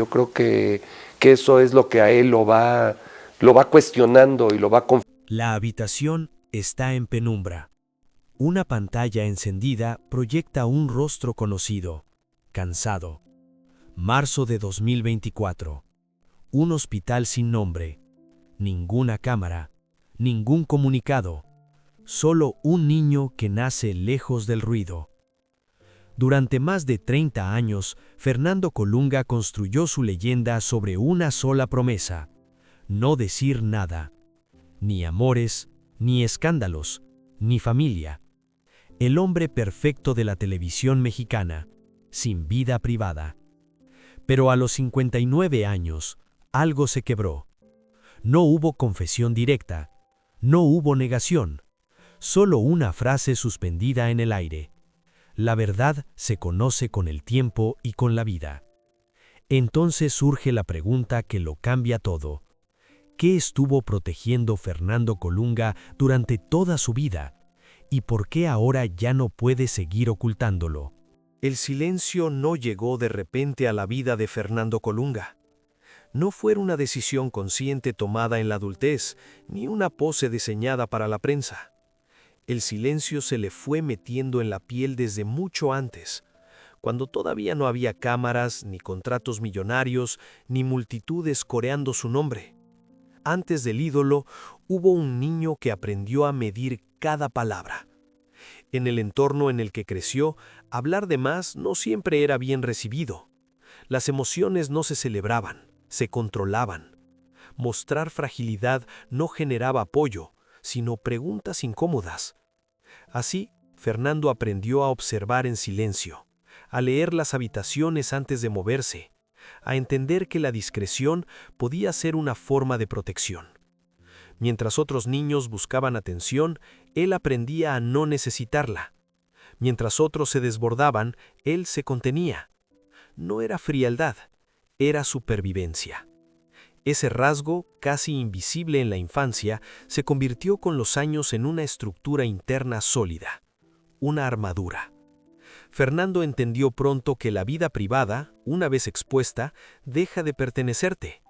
Yo creo que eso es lo que a él lo va cuestionando y lo va confrontando. La habitación está en penumbra. Una pantalla encendida proyecta un rostro conocido, cansado. Marzo de 2024. Un hospital sin nombre. Ninguna cámara. Ningún comunicado. Solo un niño que nace lejos del ruido. Durante más de 30 años, Fernando Colunga construyó su leyenda sobre una sola promesa: no decir nada. Ni amores, ni escándalos, ni familia. El hombre perfecto de la televisión mexicana, sin vida privada. Pero a los 59 años, algo se quebró. No hubo confesión directa, no hubo negación, solo una frase suspendida en el aire. La verdad se conoce con el tiempo y con la vida. Entonces surge la pregunta que lo cambia todo. ¿Qué estuvo protegiendo Fernando Colunga durante toda su vida? ¿Y por qué ahora ya no puede seguir ocultándolo? El silencio no llegó de repente a la vida de Fernando Colunga. No fue una decisión consciente tomada en la adultez, ni una pose diseñada para la prensa. El silencio se le fue metiendo en la piel desde mucho antes, cuando todavía no había cámaras, ni contratos millonarios, ni multitudes coreando su nombre. Antes del ídolo, hubo un niño que aprendió a medir cada palabra. En el entorno en el que creció, hablar de más no siempre era bien recibido. Las emociones no se celebraban, se controlaban. Mostrar fragilidad no generaba apoyo, sino preguntas incómodas. Así, Fernando aprendió a observar en silencio, a leer las habitaciones antes de moverse, a entender que la discreción podía ser una forma de protección. Mientras otros niños buscaban atención, él aprendía a no necesitarla. Mientras otros se desbordaban, él se contenía. No era frialdad, era supervivencia. Ese rasgo, casi invisible en la infancia, se convirtió con los años en una estructura interna sólida, una armadura. Fernando entendió pronto que la vida privada, una vez expuesta, deja de pertenecerte.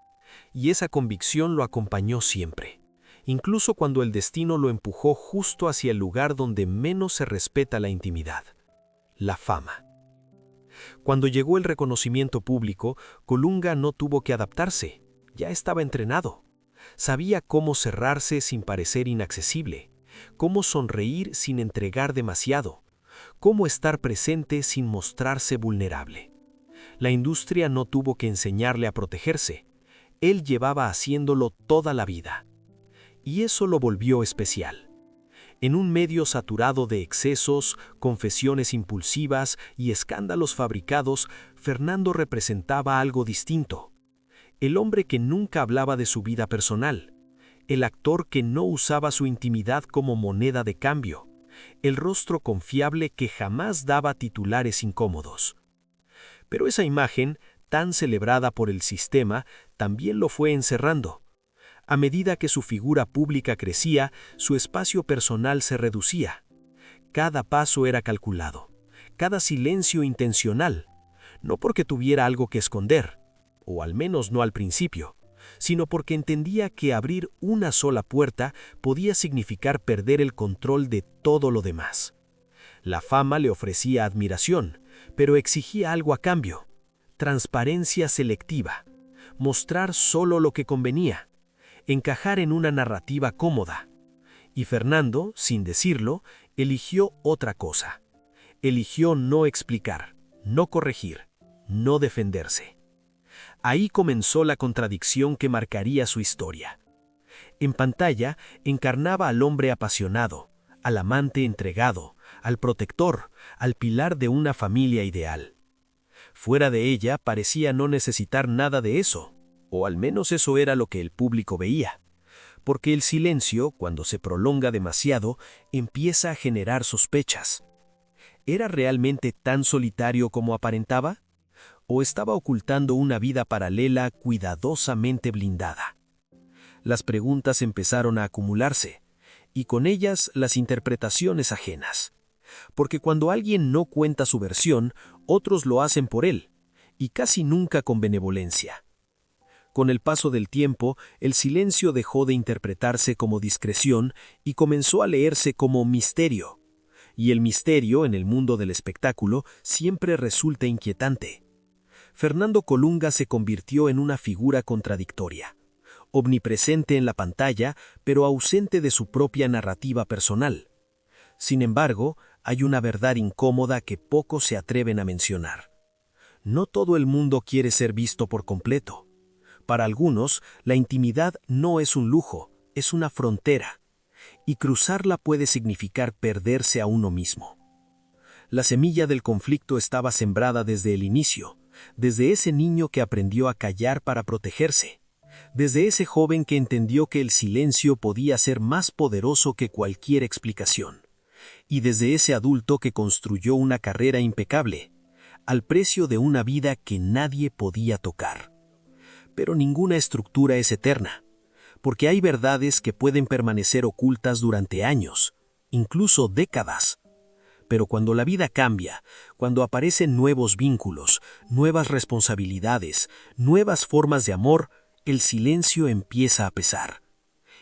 Y esa convicción lo acompañó siempre, incluso cuando el destino lo empujó justo hacia el lugar donde menos se respeta la intimidad: la fama. Cuando llegó el reconocimiento público, Colunga no tuvo que adaptarse, ya estaba entrenado. Sabía cómo cerrarse sin parecer inaccesible, cómo sonreír sin entregar demasiado, cómo estar presente sin mostrarse vulnerable. La industria no tuvo que enseñarle a protegerse, él llevaba haciéndolo toda la vida. Y eso lo volvió especial. En un medio saturado de excesos, confesiones impulsivas y escándalos fabricados, Fernando representaba algo distinto. El hombre que nunca hablaba de su vida personal, el actor que no usaba su intimidad como moneda de cambio, el rostro confiable que jamás daba titulares incómodos. Pero esa imagen, tan celebrada por el sistema, también lo fue encerrando. A medida que su figura pública crecía, su espacio personal se reducía. Cada paso era calculado, cada silencio intencional, no porque tuviera algo que esconder, o al menos no al principio, sino porque entendía que abrir una sola puerta podía significar perder el control de todo lo demás. La fama le ofrecía admiración, pero exigía algo a cambio: transparencia selectiva, mostrar solo lo que convenía, encajar en una narrativa cómoda. Y Fernando, sin decirlo, eligió otra cosa. Eligió no explicar, no corregir, no defenderse. Ahí comenzó la contradicción que marcaría su historia. En pantalla encarnaba al hombre apasionado, al amante entregado, al protector, al pilar de una familia ideal. Fuera de ella parecía no necesitar nada de eso, o al menos eso era lo que el público veía. Porque el silencio, cuando se prolonga demasiado, empieza a generar sospechas. ¿Era realmente tan solitario como aparentaba? ¿O estaba ocultando una vida paralela cuidadosamente blindada? Las preguntas empezaron a acumularse, y con ellas las interpretaciones ajenas. Porque cuando alguien no cuenta su versión, otros lo hacen por él, y casi nunca con benevolencia. Con el paso del tiempo, el silencio dejó de interpretarse como discreción y comenzó a leerse como misterio. Y el misterio, en el mundo del espectáculo, siempre resulta inquietante. Fernando Colunga se convirtió en una figura contradictoria, omnipresente en la pantalla, pero ausente de su propia narrativa personal. Sin embargo, hay una verdad incómoda que pocos se atreven a mencionar. No todo el mundo quiere ser visto por completo. Para algunos, la intimidad no es un lujo, es una frontera, y cruzarla puede significar perderse a uno mismo. La semilla del conflicto estaba sembrada desde el inicio, desde ese niño que aprendió a callar para protegerse, desde ese joven que entendió que el silencio podía ser más poderoso que cualquier explicación, y desde ese adulto que construyó una carrera impecable, al precio de una vida que nadie podía tocar. Pero ninguna estructura es eterna, porque hay verdades que pueden permanecer ocultas durante años, incluso décadas. Pero cuando la vida cambia, cuando aparecen nuevos vínculos, nuevas responsabilidades, nuevas formas de amor, el silencio empieza a pesar.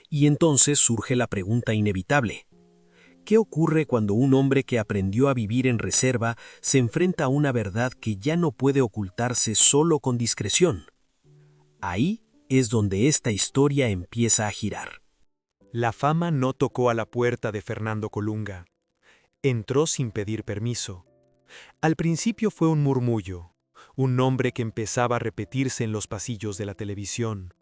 Y entonces surge la pregunta inevitable: ¿qué ocurre cuando un hombre que aprendió a vivir en reserva se enfrenta a una verdad que ya no puede ocultarse solo con discreción? Ahí es donde esta historia empieza a girar. La fama no tocó a la puerta de Fernando Colunga. Entró sin pedir permiso. Al principio fue un murmullo, un nombre que empezaba a repetirse en los pasillos de la televisión,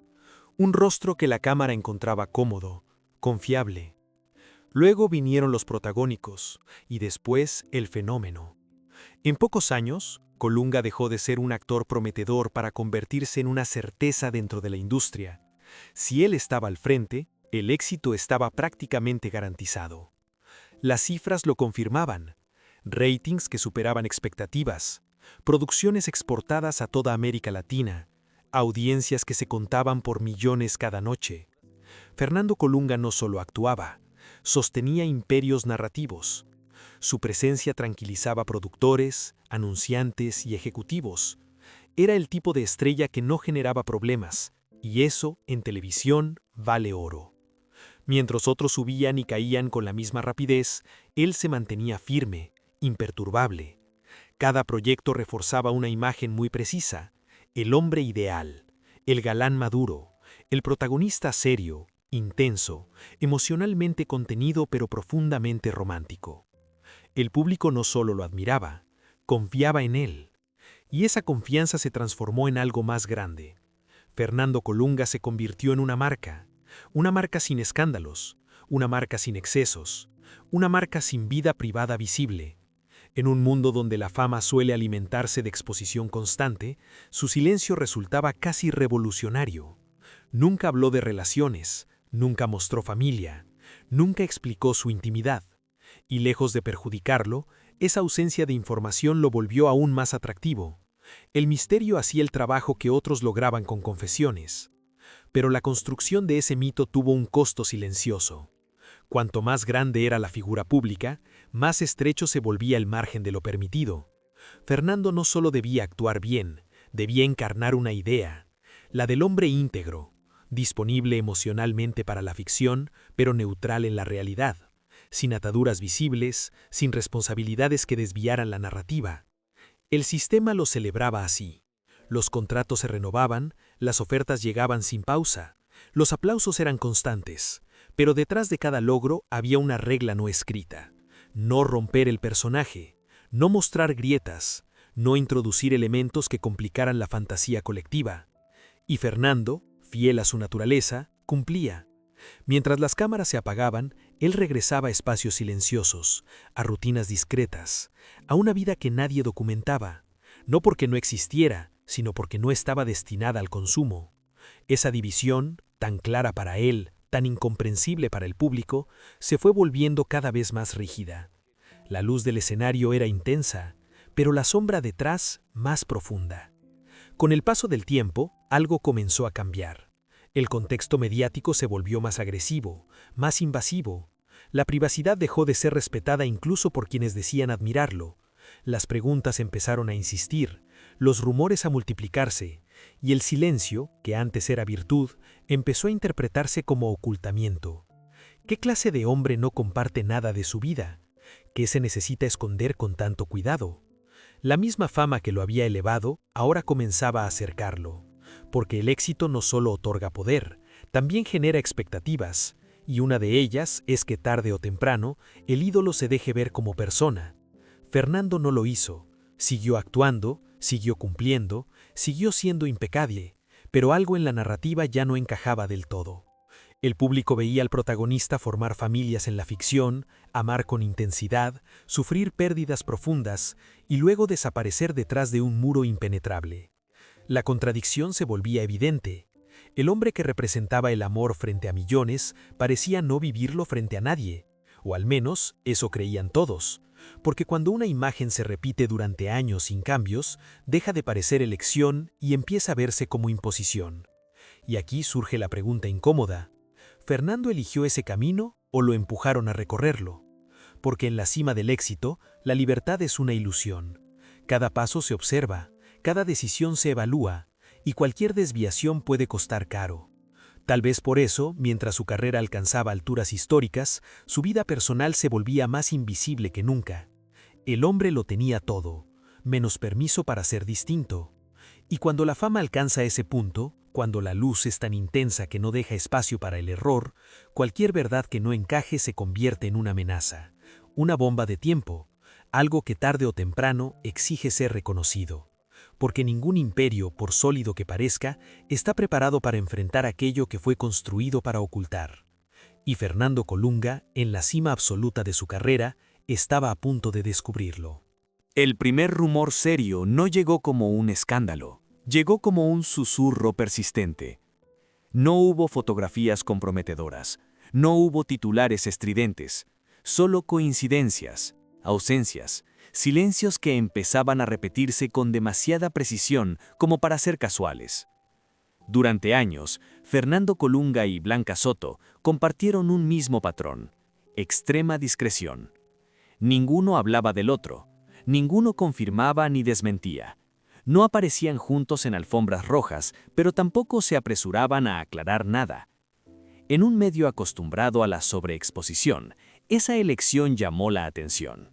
un rostro que la cámara encontraba cómodo, confiable. Luego vinieron los protagónicos y después el fenómeno. En pocos años, Colunga dejó de ser un actor prometedor para convertirse en una certeza dentro de la industria. Si él estaba al frente, el éxito estaba prácticamente garantizado. Las cifras lo confirmaban: ratings que superaban expectativas, producciones exportadas a toda América Latina, audiencias que se contaban por millones cada noche. Fernando Colunga no solo actuaba, sostenía imperios narrativos. Su presencia tranquilizaba productores, anunciantes y ejecutivos. Era el tipo de estrella que no generaba problemas, y eso, en televisión, vale oro. Mientras otros subían y caían con la misma rapidez, él se mantenía firme, imperturbable. Cada proyecto reforzaba una imagen muy precisa: el hombre ideal, el galán maduro, el protagonista serio, intenso, emocionalmente contenido pero profundamente romántico. El público no solo lo admiraba, confiaba en él. Y esa confianza se transformó en algo más grande. Fernando Colunga se convirtió en una marca sin escándalos, una marca sin excesos, una marca sin vida privada visible. En un mundo donde la fama suele alimentarse de exposición constante, su silencio resultaba casi revolucionario. Nunca habló de relaciones, nunca mostró familia, nunca explicó su intimidad. Y lejos de perjudicarlo, esa ausencia de información lo volvió aún más atractivo. El misterio hacía el trabajo que otros lograban con confesiones. Pero la construcción de ese mito tuvo un costo silencioso. Cuanto más grande era la figura pública, más estrecho se volvía el margen de lo permitido. Fernando no solo debía actuar bien, debía encarnar una idea, la del hombre íntegro, disponible emocionalmente para la ficción, pero neutral en la realidad, sin ataduras visibles, sin responsabilidades que desviaran la narrativa. El sistema lo celebraba así. Los contratos se renovaban, las ofertas llegaban sin pausa, los aplausos eran constantes, pero detrás de cada logro había una regla no escrita: no romper el personaje, no mostrar grietas, no introducir elementos que complicaran la fantasía colectiva. Y Fernando, fiel a su naturaleza, cumplía. Mientras las cámaras se apagaban, él regresaba a espacios silenciosos, a rutinas discretas, a una vida que nadie documentaba, no porque no existiera, sino porque no estaba destinada al consumo. Esa división, tan clara para él, tan incomprensible para el público, se fue volviendo cada vez más rígida. La luz del escenario era intensa, pero la sombra detrás más profunda. Con el paso del tiempo, algo comenzó a cambiar. El contexto mediático se volvió más agresivo, más invasivo. La privacidad dejó de ser respetada incluso por quienes decían admirarlo. Las preguntas empezaron a insistir. los rumores a multiplicarse, y el silencio, que antes era virtud, empezó a interpretarse como ocultamiento. ¿Qué clase de hombre no comparte nada de su vida? ¿Qué se necesita esconder con tanto cuidado? La misma fama que lo había elevado ahora comenzaba a acercarlo, porque el éxito no solo otorga poder, también genera expectativas, y una de ellas es que tarde o temprano el ídolo se deje ver como persona. Fernando no lo hizo, siguió actuando, siguió cumpliendo, siguió siendo impecable, pero algo en la narrativa ya no encajaba del todo. El público veía al protagonista formar familias en la ficción, amar con intensidad, sufrir pérdidas profundas y luego desaparecer detrás de un muro impenetrable. La contradicción se volvía evidente. El hombre que representaba el amor frente a millones parecía no vivirlo frente a nadie, o al menos eso creían todos, porque cuando una imagen se repite durante años sin cambios, deja de parecer elección y empieza a verse como imposición. Y aquí surge la pregunta incómoda: ¿Fernando eligió ese camino o lo empujaron a recorrerlo? Porque en la cima del éxito, la libertad es una ilusión. Cada paso se observa, cada decisión se evalúa, y cualquier desviación puede costar caro. Tal vez por eso, mientras su carrera alcanzaba alturas históricas, su vida personal se volvía más invisible que nunca. El hombre lo tenía todo, menos permiso para ser distinto. Y cuando la fama alcanza ese punto, cuando la luz es tan intensa que no deja espacio para el error, cualquier verdad que no encaje se convierte en una amenaza, una bomba de tiempo, algo que tarde o temprano exige ser reconocido. Porque ningún imperio, por sólido que parezca, está preparado para enfrentar aquello que fue construido para ocultar. Y Fernando Colunga, en la cima absoluta de su carrera, estaba a punto de descubrirlo. El primer rumor serio no llegó como un escándalo, llegó como un susurro persistente. No hubo fotografías comprometedoras, no hubo titulares estridentes, solo coincidencias, ausencias, silencios que empezaban a repetirse con demasiada precisión como para ser casuales. Durante años, Fernando Colunga y Blanca Soto compartieron un mismo patrón: extrema discreción. Ninguno hablaba del otro, ninguno confirmaba ni desmentía. No aparecían juntos en alfombras rojas, pero tampoco se apresuraban a aclarar nada. En un medio acostumbrado a la sobreexposición, esa elección llamó la atención.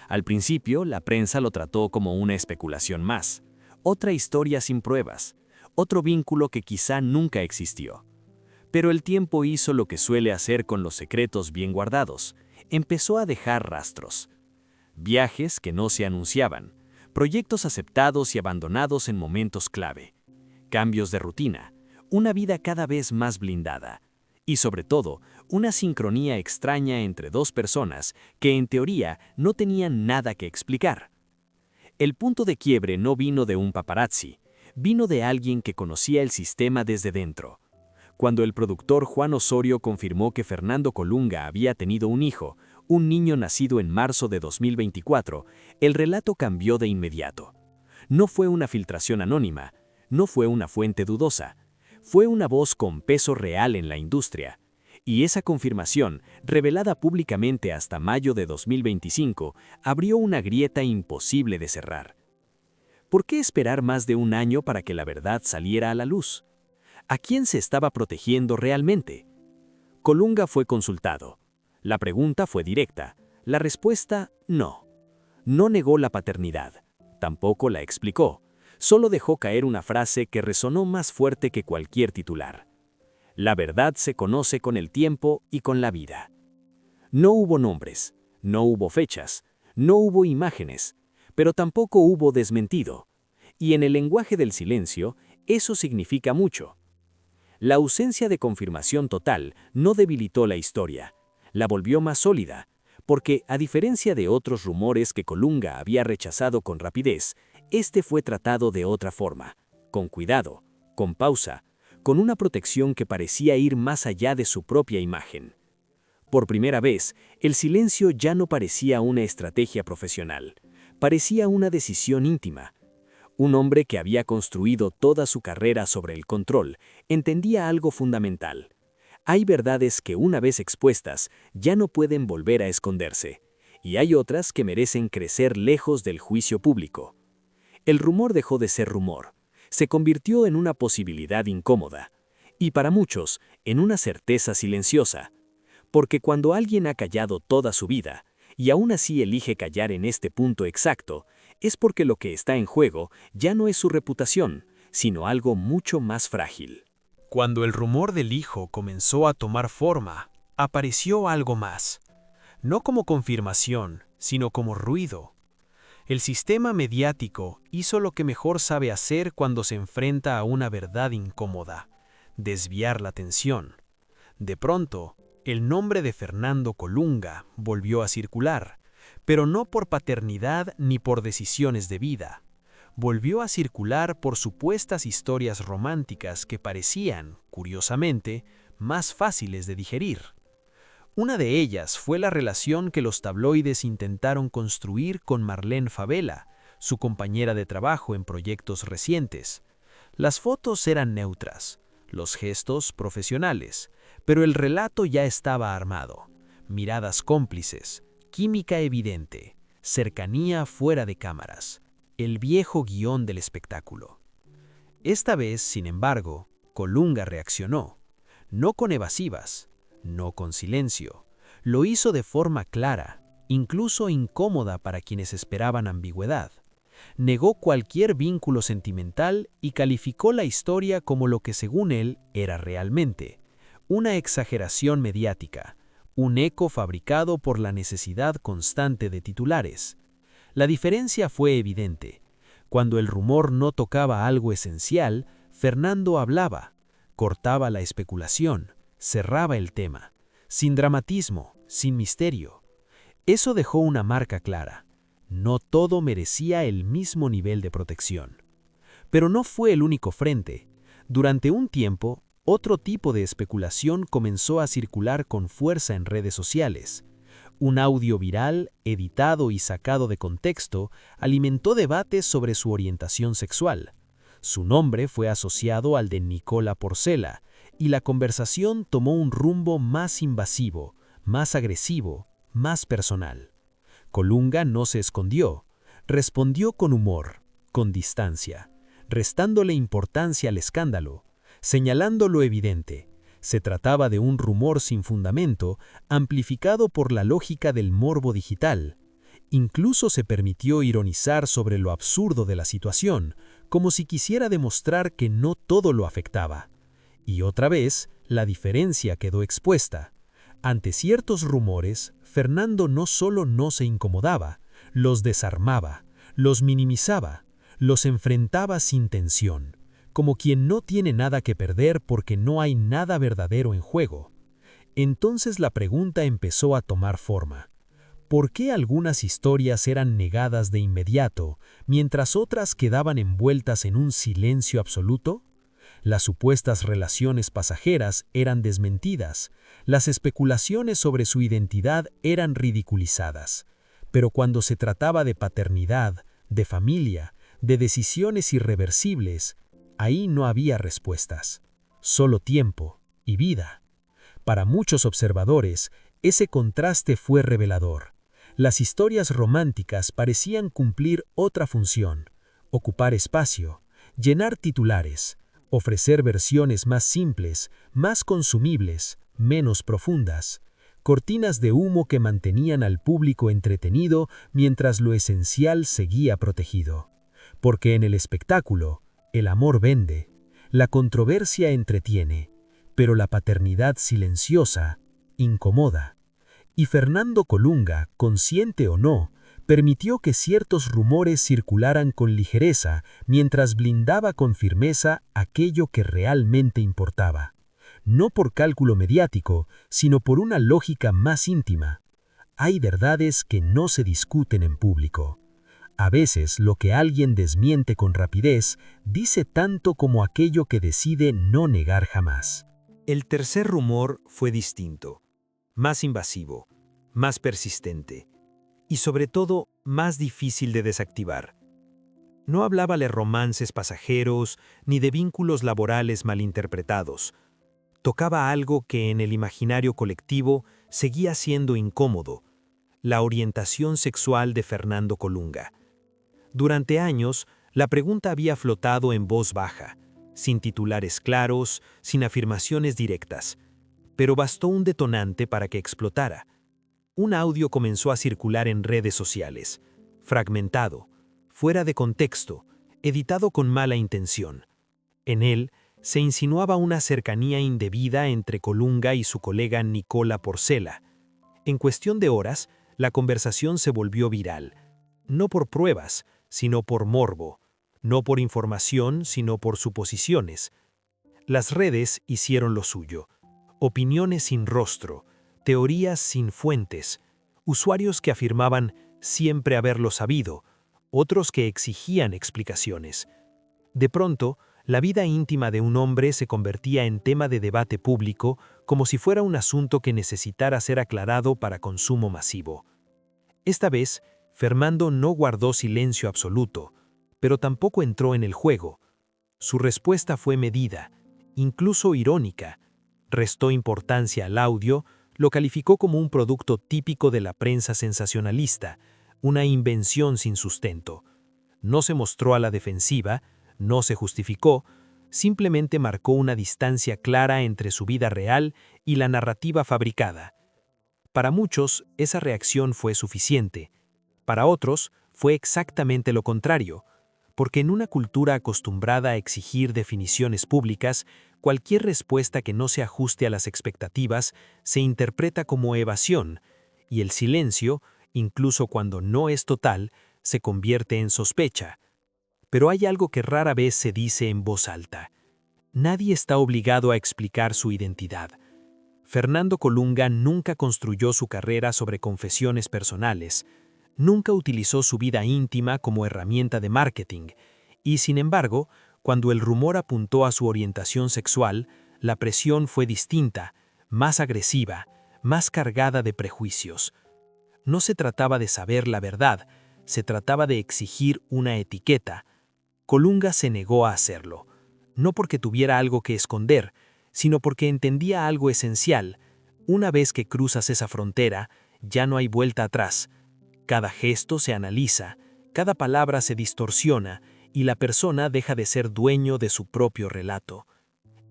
Al principio, la prensa lo trató como una especulación más, otra historia sin pruebas, otro vínculo que quizá nunca existió. Pero el tiempo hizo lo que suele hacer con los secretos bien guardados: empezó a dejar rastros. Viajes que no se anunciaban, proyectos aceptados y abandonados en momentos clave, cambios de rutina, una vida cada vez más blindada, y sobre todo, una sincronía extraña entre dos personas que en teoría no tenían nada que explicar. El punto de quiebre no vino de un paparazzi, vino de alguien que conocía el sistema desde dentro. Cuando el productor Juan Osorio confirmó que Fernando Colunga había tenido un hijo, un niño nacido en marzo de 2024, el relato cambió de inmediato. No fue una filtración anónima, no fue una fuente dudosa, fue una voz con peso real en la industria. Y esa confirmación, revelada públicamente hasta mayo de 2025, abrió una grieta imposible de cerrar. ¿Por qué esperar más de un año para que la verdad saliera a la luz? ¿A quién se estaba protegiendo realmente? Colunga fue consultado. La pregunta fue directa. La respuesta, no. No negó la paternidad. Tampoco la explicó. Solo dejó caer una frase que resonó más fuerte que cualquier titular: la verdad se conoce con el tiempo y con la vida. No hubo nombres, no hubo fechas, no hubo imágenes, pero tampoco hubo desmentido. Y en el lenguaje del silencio, eso significa mucho. La ausencia de confirmación total no debilitó la historia, la volvió más sólida, porque, a diferencia de otros rumores que Colunga había rechazado con rapidez, este fue tratado de otra forma, con cuidado, con pausa, con una protección que parecía ir más allá de su propia imagen. Por primera vez, el silencio ya no parecía una estrategia profesional, parecía una decisión íntima. Un hombre que había construido toda su carrera sobre el control entendía algo fundamental. Hay verdades que, una vez expuestas, ya no pueden volver a esconderse, y hay otras que merecen crecer lejos del juicio público. El rumor dejó de ser rumor. Se convirtió en una posibilidad incómoda. Y para muchos, en una certeza silenciosa. Porque cuando alguien ha callado toda su vida, y aún así elige callar en este punto exacto, es porque lo que está en juego ya no es su reputación, sino algo mucho más frágil. Cuando el rumor del hijo comenzó a tomar forma, apareció algo más. No como confirmación, sino como ruido. El sistema mediático hizo lo que mejor sabe hacer cuando se enfrenta a una verdad incómoda: desviar la atención. De pronto, el nombre de Fernando Colunga volvió a circular, pero no por paternidad ni por decisiones de vida. Volvió a circular por supuestas historias románticas que parecían, curiosamente, más fáciles de digerir. Una de ellas fue la relación que los tabloides intentaron construir con Marlene Favela, su compañera de trabajo en proyectos recientes. Las fotos eran neutras, los gestos profesionales, pero el relato ya estaba armado. Miradas cómplices, química evidente, cercanía fuera de cámaras, el viejo guión del espectáculo. Esta vez, sin embargo, Colunga reaccionó, no con evasivas, no con silencio. Lo hizo de forma clara, incluso incómoda para quienes esperaban ambigüedad. Negó cualquier vínculo sentimental y calificó la historia como lo que según él era realmente: una exageración mediática, un eco fabricado por la necesidad constante de titulares. La diferencia fue evidente. Cuando el rumor no tocaba algo esencial, Fernando hablaba, cortaba la especulación, cerraba el tema, sin dramatismo, sin misterio. Eso dejó una marca clara. No todo merecía el mismo nivel de protección. Pero no fue el único frente. Durante un tiempo, otro tipo de especulación comenzó a circular con fuerza en redes sociales. Un audio viral, editado y sacado de contexto, alimentó debates sobre su orientación sexual. Su nombre fue asociado al de Nicola Porcela, y la conversación tomó un rumbo más invasivo, más agresivo, más personal. Colunga no se escondió, respondió con humor, con distancia, restándole importancia al escándalo, señalando lo evidente. Se trataba de un rumor sin fundamento, amplificado por la lógica del morbo digital. Incluso se permitió ironizar sobre lo absurdo de la situación, como si quisiera demostrar que no todo lo afectaba. Y otra vez, la diferencia quedó expuesta. Ante ciertos rumores, Fernando no solo no se incomodaba, los desarmaba, los minimizaba, los enfrentaba sin tensión, como quien no tiene nada que perder porque no hay nada verdadero en juego. Entonces la pregunta empezó a tomar forma. ¿Por qué algunas historias eran negadas de inmediato, mientras otras quedaban envueltas en un silencio absoluto? Las supuestas relaciones pasajeras eran desmentidas, las especulaciones sobre su identidad eran ridiculizadas. Pero cuando se trataba de paternidad, de familia, de decisiones irreversibles, ahí no había respuestas, solo tiempo y vida. Para muchos observadores, ese contraste fue revelador. Las historias románticas parecían cumplir otra función: ocupar espacio, llenar titulares, ofrecer versiones más simples, más consumibles, menos profundas, cortinas de humo que mantenían al público entretenido mientras lo esencial seguía protegido. Porque en el espectáculo, el amor vende, la controversia entretiene, pero la paternidad silenciosa incomoda. Y Fernando Colunga, consciente o no, permitió que ciertos rumores circularan con ligereza mientras blindaba con firmeza aquello que realmente importaba. No por cálculo mediático, sino por una lógica más íntima. Hay verdades que no se discuten en público. A veces lo que alguien desmiente con rapidez dice tanto como aquello que decide no negar jamás. El tercer rumor fue distinto, más invasivo, más persistente y sobre todo más difícil de desactivar. No hablaba de romances pasajeros ni de vínculos laborales malinterpretados. Tocaba algo que en el imaginario colectivo seguía siendo incómodo: la orientación sexual de Fernando Colunga. Durante años, La pregunta había flotado en voz baja, sin titulares claros, sin afirmaciones directas. Pero bastó un detonante para que explotara. Un audio comenzó a circular en redes sociales, fragmentado, fuera de contexto, editado con mala intención. En él se insinuaba una cercanía indebida entre Colunga y su colega Nicola Porcela. En cuestión de horas, la conversación se volvió viral, no por pruebas, sino por morbo, no por información, sino por suposiciones. Las redes hicieron lo suyo. Opiniones sin rostro, teorías sin fuentes, usuarios que afirmaban siempre haberlo sabido, otros que exigían explicaciones. De pronto, la vida íntima de un hombre se convertía en tema de debate público como si fuera un asunto que necesitara ser aclarado para consumo masivo. Esta vez, Fernando no guardó silencio absoluto, pero tampoco entró en el juego. Su respuesta fue medida, incluso irónica. Restó importancia al audio, lo calificó como un producto típico de la prensa sensacionalista, una invención sin sustento. No se mostró a la defensiva, no se justificó, simplemente marcó una distancia clara entre su vida real y la narrativa fabricada. Para muchos, esa reacción fue suficiente. Para otros, fue exactamente lo contrario, porque en una cultura acostumbrada a exigir definiciones públicas, cualquier respuesta que no se ajuste a las expectativas se interpreta como evasión, y el silencio, incluso cuando no es total, se convierte en sospecha. Pero hay algo que rara vez se dice en voz alta. Nadie está obligado a explicar su identidad. Fernando Colunga nunca construyó su carrera sobre confesiones personales, nunca utilizó su vida íntima como herramienta de marketing, y sin embargo, cuando el rumor apuntó a su orientación sexual, la presión fue distinta, más agresiva, más cargada de prejuicios. No se trataba de saber la verdad, se trataba de exigir una etiqueta. Colunga se negó a hacerlo, no porque tuviera algo que esconder, sino porque entendía algo esencial. Una vez que cruzas esa frontera, ya no hay vuelta atrás. Cada gesto se analiza, cada palabra se distorsiona y la persona deja de ser dueño de su propio relato.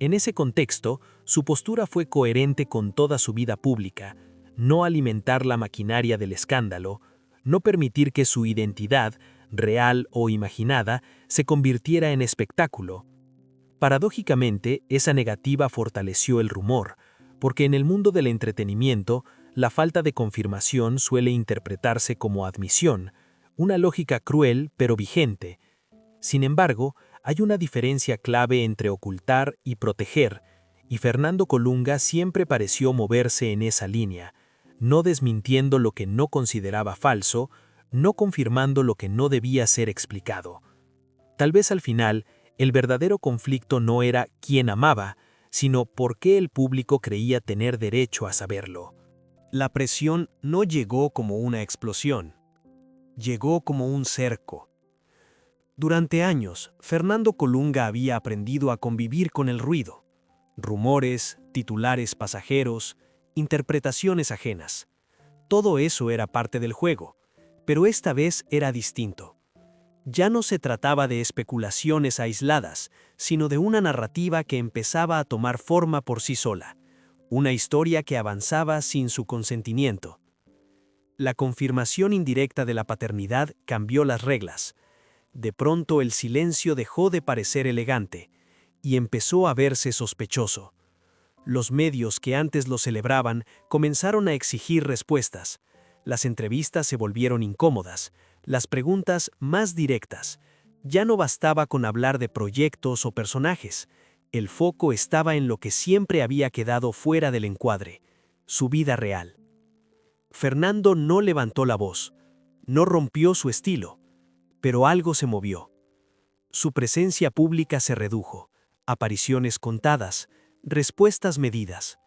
En ese contexto, su postura fue coherente con toda su vida pública, no alimentar la maquinaria del escándalo, no permitir que su identidad, real o imaginada, se convirtiera en espectáculo. Paradójicamente, esa negativa fortaleció el rumor, porque en el mundo del entretenimiento, la falta de confirmación suele interpretarse como admisión, una lógica cruel pero vigente. Sin embargo, hay una diferencia clave entre ocultar y proteger, y Fernando Colunga siempre pareció moverse en esa línea, no desmintiendo lo que no consideraba falso, no confirmando lo que no debía ser explicado. Tal vez al final, el verdadero conflicto no era quién amaba, sino por qué el público creía tener derecho a saberlo. La presión no llegó como una explosión, llegó como un cerco. Durante años, Fernando Colunga había aprendido a convivir con el ruido. Rumores, titulares pasajeros, interpretaciones ajenas. Todo eso era parte del juego, pero esta vez era distinto. Ya no se trataba de especulaciones aisladas, sino de una narrativa que empezaba a tomar forma por sí sola, una historia que avanzaba sin su consentimiento. La confirmación indirecta de la paternidad cambió las reglas. De pronto el silencio dejó de parecer elegante y empezó a verse sospechoso. Los medios que antes lo celebraban comenzaron a exigir respuestas. Las entrevistas se volvieron incómodas, las preguntas más directas. Ya no bastaba con hablar de proyectos o personajes. El foco estaba en lo que siempre había quedado fuera del encuadre, su vida real. Fernando no levantó la voz, no rompió su estilo, pero algo se movió. Su presencia pública se redujo, apariciones contadas, respuestas medidas.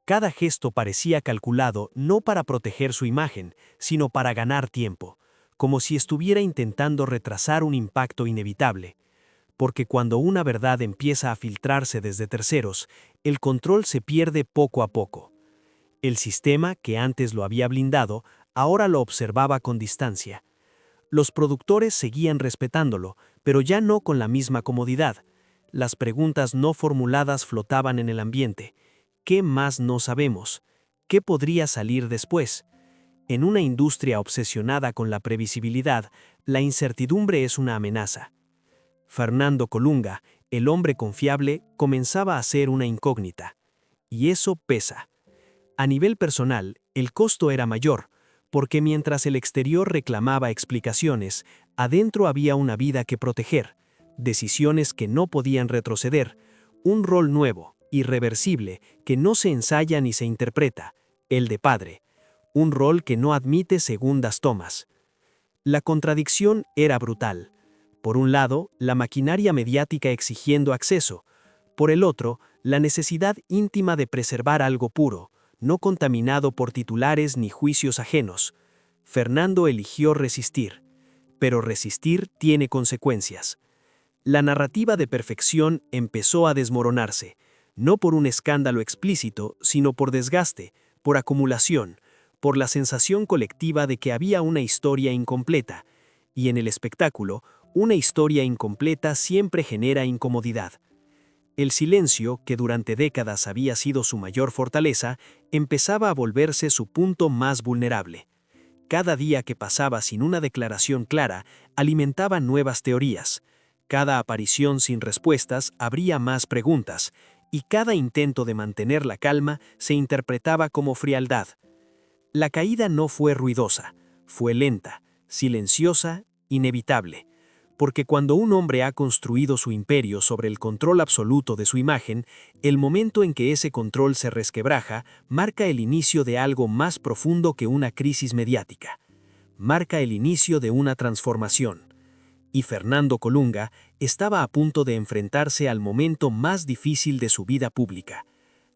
Cada gesto parecía calculado no para proteger su imagen, sino para ganar tiempo, como si estuviera intentando retrasar un impacto inevitable. Porque cuando una verdad empieza a filtrarse desde terceros, el control se pierde poco a poco. El sistema, que antes lo había blindado, ahora lo observaba con distancia. Los productores seguían respetándolo, pero ya no con la misma comodidad. Las preguntas no formuladas flotaban en el ambiente. ¿Qué más no sabemos? ¿Qué podría salir después? En una industria obsesionada con la previsibilidad, la incertidumbre es una amenaza. Fernando Colunga, el hombre confiable, comenzaba a ser una incógnita. Y eso pesa. A nivel personal, el costo era mayor, porque mientras el exterior reclamaba explicaciones, adentro había una vida que proteger, decisiones que no podían retroceder, un rol nuevo, irreversible, que no se ensaya ni se interpreta, el de padre, un rol que no admite segundas tomas. La contradicción era brutal. Por un lado, la maquinaria mediática exigiendo acceso, por el otro, la necesidad íntima de preservar algo puro, no contaminado por titulares ni juicios ajenos. Fernando eligió resistir, pero resistir tiene consecuencias. La narrativa de perfección empezó a desmoronarse, no por un escándalo explícito, sino por desgaste, por acumulación, por la sensación colectiva de que había una historia incompleta, y en el espectáculo, una historia incompleta siempre genera incomodidad. El silencio, que durante décadas había sido su mayor fortaleza, empezaba a volverse su punto más vulnerable. Cada día que pasaba sin una declaración clara alimentaba nuevas teorías. Cada aparición sin respuestas abría más preguntas, y cada intento de mantener la calma se interpretaba como frialdad. La caída no fue ruidosa, fue lenta, silenciosa, inevitable. Porque cuando un hombre ha construido su imperio sobre el control absoluto de su imagen, el momento en que ese control se resquebraja marca el inicio de algo más profundo que una crisis mediática. Marca el inicio de una transformación. Y Fernando Colunga estaba a punto de enfrentarse al momento más difícil de su vida pública: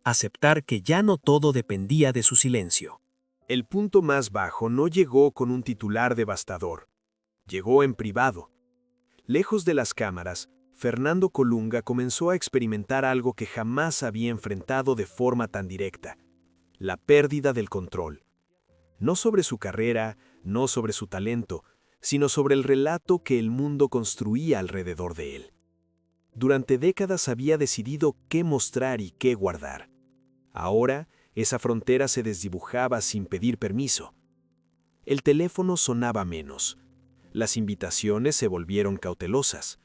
aceptar que ya no todo dependía de su silencio. El punto más bajo no llegó con un titular devastador. Llegó en privado. Lejos de las cámaras, Fernando Colunga comenzó a experimentar algo que jamás había enfrentado de forma tan directa: la pérdida del control. No sobre su carrera, no sobre su talento, sino sobre el relato que el mundo construía alrededor de él. Durante décadas había decidido qué mostrar y qué guardar. Ahora, esa frontera se desdibujaba sin pedir permiso. El teléfono sonaba menos. Las invitaciones se volvieron cautelosas,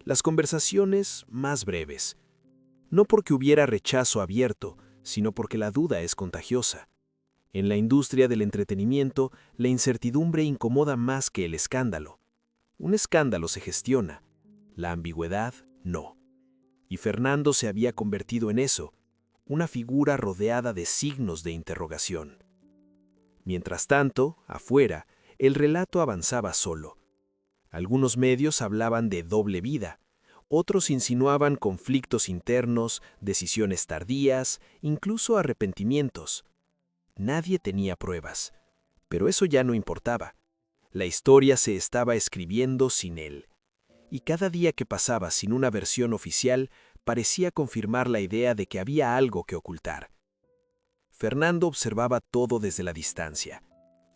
las conversaciones más breves. No porque hubiera rechazo abierto, sino porque la duda es contagiosa. En la industria del entretenimiento, la incertidumbre incomoda más que el escándalo. Un escándalo se gestiona, la ambigüedad no. Y Fernando se había convertido en eso, una figura rodeada de signos de interrogación. Mientras tanto, afuera, el relato avanzaba solo. Algunos medios hablaban de doble vida, otros insinuaban conflictos internos, decisiones tardías, incluso arrepentimientos. Nadie tenía pruebas, pero eso ya no importaba. La historia se estaba escribiendo sin él, y cada día que pasaba sin una versión oficial parecía confirmar la idea de que había algo que ocultar. Fernando observaba todo desde la distancia.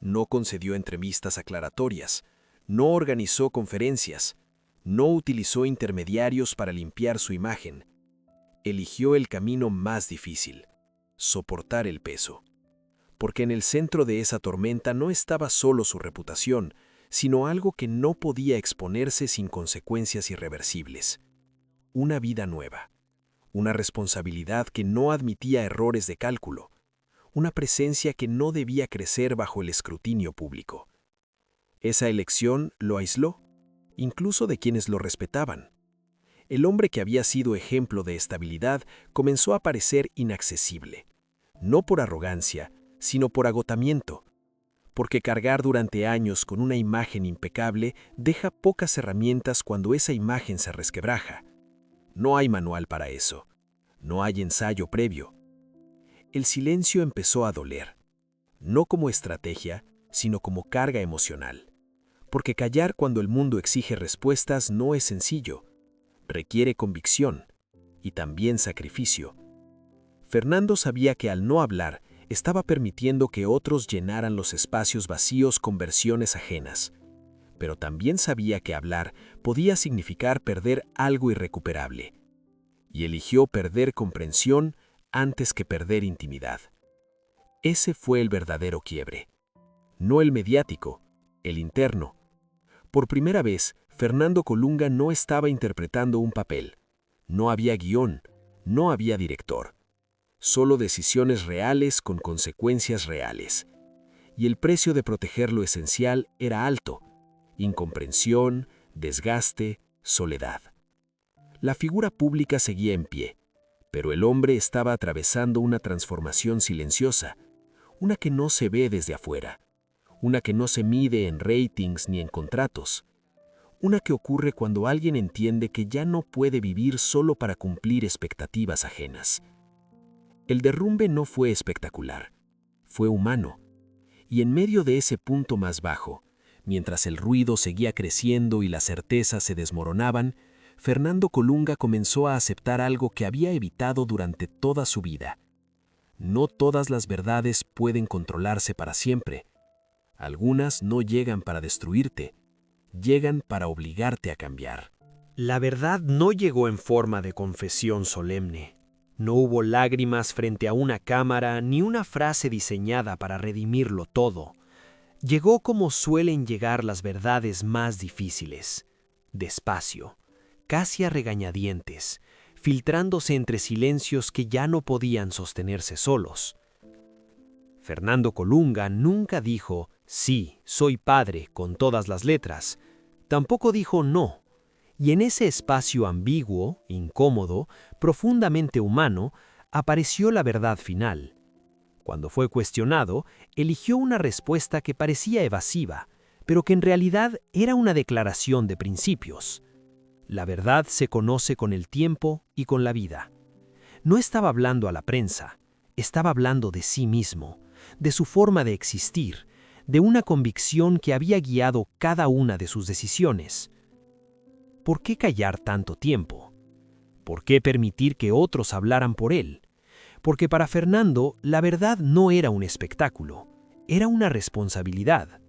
No concedió entrevistas aclaratorias, no organizó conferencias, no utilizó intermediarios para limpiar su imagen. Eligió el camino más difícil: soportar el peso. Porque en el centro de esa tormenta no estaba solo su reputación, sino algo que no podía exponerse sin consecuencias irreversibles. Una vida nueva, una responsabilidad que no admitía errores de cálculo, una presencia que no debía crecer bajo el escrutinio público. Esa elección lo aisló, incluso de quienes lo respetaban. El hombre que había sido ejemplo de estabilidad comenzó a parecer inaccesible, no por arrogancia, sino por agotamiento, porque cargar durante años con una imagen impecable deja pocas herramientas cuando esa imagen se resquebraja. No hay manual para eso, no hay ensayo previo. El silencio empezó a doler, no como estrategia, sino como carga emocional. Porque callar cuando el mundo exige respuestas no es sencillo, requiere convicción y también sacrificio. Fernando sabía que al no hablar, estaba permitiendo que otros llenaran los espacios vacíos con versiones ajenas. pero también sabía que hablar podía significar perder algo irrecuperable. Y eligió perder comprensión antes que perder intimidad. Ese fue el verdadero quiebre. No el mediático, el interno. Por primera vez, Fernando Colunga no estaba interpretando un papel. No había guión, no había director. Solo decisiones reales con consecuencias reales. Y el precio de proteger lo esencial era alto: incomprensión, desgaste, soledad. La figura pública seguía en pie, pero el hombre estaba atravesando una transformación silenciosa, una que no se ve desde afuera, una que no se mide en ratings ni en contratos, una que ocurre cuando alguien entiende que ya no puede vivir solo para cumplir expectativas ajenas. El derrumbe no fue espectacular, fue humano, y en medio de ese punto más bajo, mientras el ruido seguía creciendo y las certezas se desmoronaban, Fernando Colunga comenzó a aceptar algo que había evitado durante toda su vida. No todas las verdades pueden controlarse para siempre. Algunas no llegan para destruirte, llegan para obligarte a cambiar. La verdad no llegó en forma de confesión solemne. No hubo lágrimas frente a una cámara ni una frase diseñada para redimirlo todo. Llegó como suelen llegar las verdades más difíciles, despacio, casi a regañadientes, filtrándose entre silencios que ya no podían sostenerse solos. Fernando Colunga nunca dijo «sí, soy padre» con todas las letras. Tampoco dijo «no». Y en ese espacio ambiguo, incómodo, profundamente humano, apareció la verdad final. Cuando fue cuestionado, eligió una respuesta que parecía evasiva, pero que en realidad era una declaración de principios. La verdad se conoce con el tiempo y con la vida. No estaba hablando a la prensa, estaba hablando de sí mismo, de su forma de existir, de una convicción que había guiado cada una de sus decisiones. ¿Por qué callar tanto tiempo? ¿Por qué permitir que otros hablaran por él? Porque para Fernando la verdad no era un espectáculo, era una responsabilidad.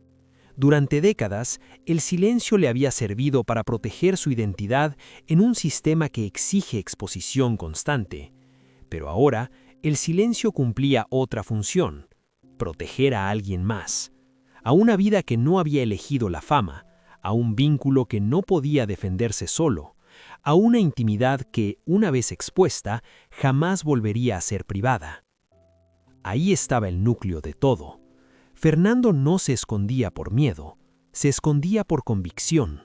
Durante décadas, el silencio le había servido para proteger su identidad en un sistema que exige exposición constante. Pero ahora, el silencio cumplía otra función: proteger a alguien más, a una vida que no había elegido la fama, a un vínculo que no podía defenderse solo, a una intimidad que, una vez expuesta, jamás volvería a ser privada. Ahí estaba el núcleo de todo. Fernando no se escondía por miedo, se escondía por convicción.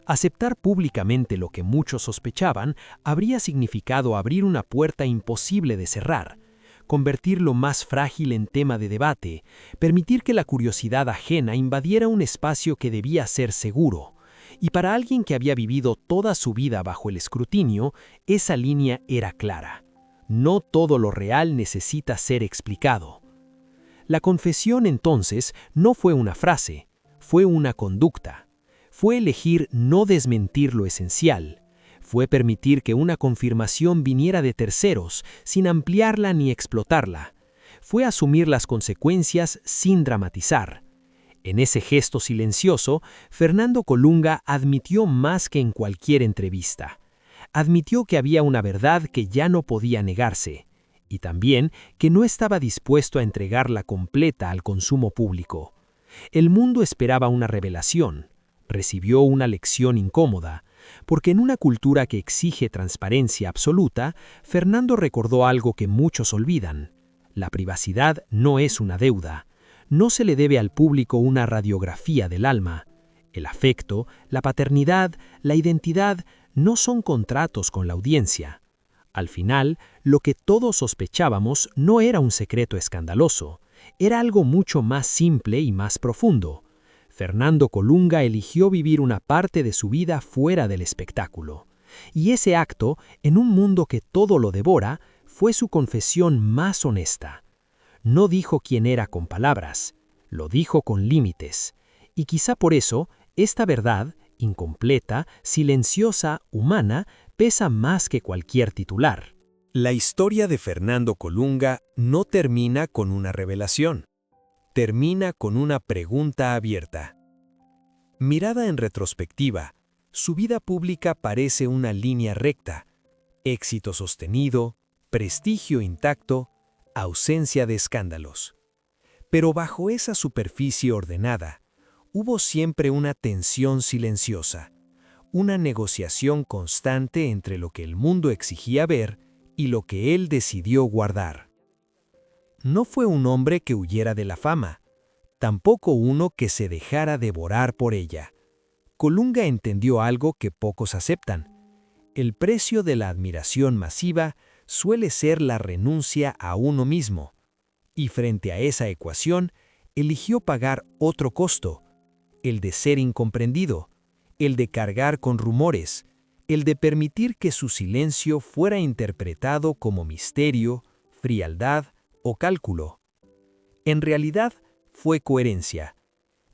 Aceptar públicamente lo que muchos sospechaban habría significado abrir una puerta imposible de cerrar, convertir lo más frágil en tema de debate, permitir que la curiosidad ajena invadiera un espacio que debía ser seguro. Y para alguien que había vivido toda su vida bajo el escrutinio, esa línea era clara. No todo lo real necesita ser explicado. La confesión, entonces, no fue una frase, fue una conducta. Fue elegir no desmentir lo esencial. Fue permitir que una confirmación viniera de terceros, sin ampliarla ni explotarla. Fue asumir las consecuencias sin dramatizar. En ese gesto silencioso, Fernando Colunga admitió más que en cualquier entrevista. Admitió que había una verdad que ya no podía negarse, y también que no estaba dispuesto a entregarla completa al consumo público. El mundo esperaba una revelación, recibió una lección incómoda, porque en una cultura que exige transparencia absoluta, Fernando recordó algo que muchos olvidan: la privacidad no es una deuda. No se le debe al público una radiografía del alma. El afecto, la paternidad, la identidad no son contratos con la audiencia. Al final, lo que todos sospechábamos no era un secreto escandaloso, era algo mucho más simple y más profundo. Fernando Colunga eligió vivir una parte de su vida fuera del espectáculo. Y ese acto, en un mundo que todo lo devora, fue su confesión más honesta. No dijo quién era con palabras, lo dijo con límites. Y quizá por eso, esta verdad, incompleta, silenciosa, humana, pesa más que cualquier titular. La historia de Fernando Colunga no termina con una revelación. Termina con una pregunta abierta. Mirada en retrospectiva, su vida pública parece una línea recta: éxito sostenido, prestigio intacto, ausencia de escándalos. Pero bajo esa superficie ordenada, hubo siempre una tensión silenciosa, una negociación constante entre lo que el mundo exigía ver y lo que él decidió guardar. No fue un hombre que huyera de la fama, tampoco uno que se dejara devorar por ella. Colunga entendió algo que pocos aceptan: el precio de la admiración masiva suele ser la renuncia a uno mismo, y frente a esa ecuación, eligió pagar otro costo: el de ser incomprendido, el de cargar con rumores, el de permitir que su silencio fuera interpretado como misterio, frialdad o cálculo. En realidad, fue coherencia.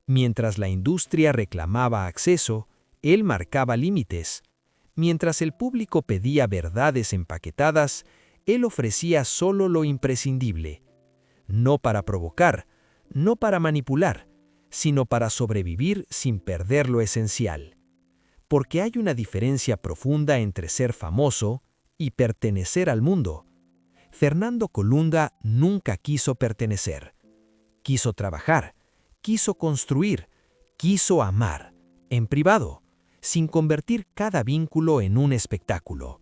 Mientras la industria reclamaba acceso, él marcaba límites. Mientras el público pedía verdades empaquetadas, él ofrecía solo lo imprescindible. No para provocar, no para manipular, sino para sobrevivir sin perder lo esencial. Porque hay una diferencia profunda entre ser famoso y pertenecer al mundo. Fernando Colunga nunca quiso pertenecer. Quiso trabajar, quiso construir, quiso amar, en privado, sin convertir cada vínculo en un espectáculo.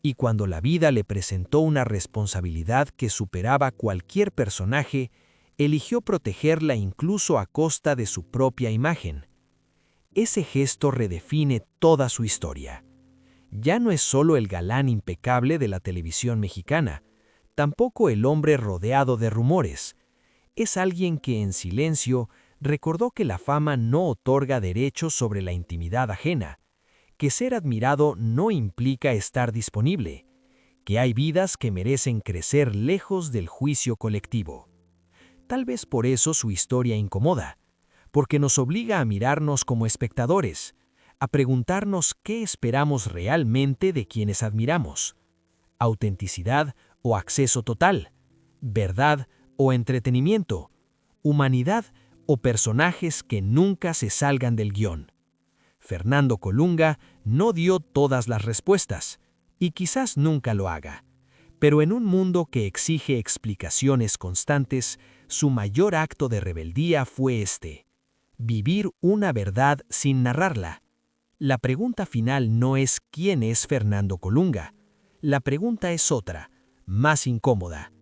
Y cuando la vida le presentó una responsabilidad que superaba cualquier personaje, eligió protegerla incluso a costa de su propia imagen. Ese gesto redefine toda su historia. Ya no es solo el galán impecable de la televisión mexicana, tampoco el hombre rodeado de rumores. Es alguien que en silencio recordó que la fama no otorga derechos sobre la intimidad ajena, que ser admirado no implica estar disponible, que hay vidas que merecen crecer lejos del juicio colectivo. Tal vez por eso su historia incomoda, porque nos obliga a mirarnos como espectadores, a preguntarnos qué esperamos realmente de quienes admiramos: autenticidad o acceso total, verdad o entretenimiento, humanidad o personajes que nunca se salgan del guión. Fernando Colunga no dio todas las respuestas, y quizás nunca lo haga. Pero en un mundo que exige explicaciones constantes, su mayor acto de rebeldía fue este: vivir una verdad sin narrarla. La pregunta final no es ¿quién es Fernando Colunga? La pregunta es otra, más incómoda.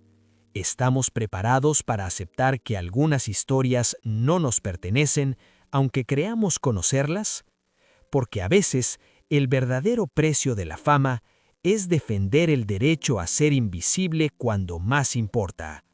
¿Estamos preparados para aceptar que algunas historias no nos pertenecen, aunque creamos conocerlas? Porque a veces, el verdadero precio de la fama es defender el derecho a ser invisible cuando más importa.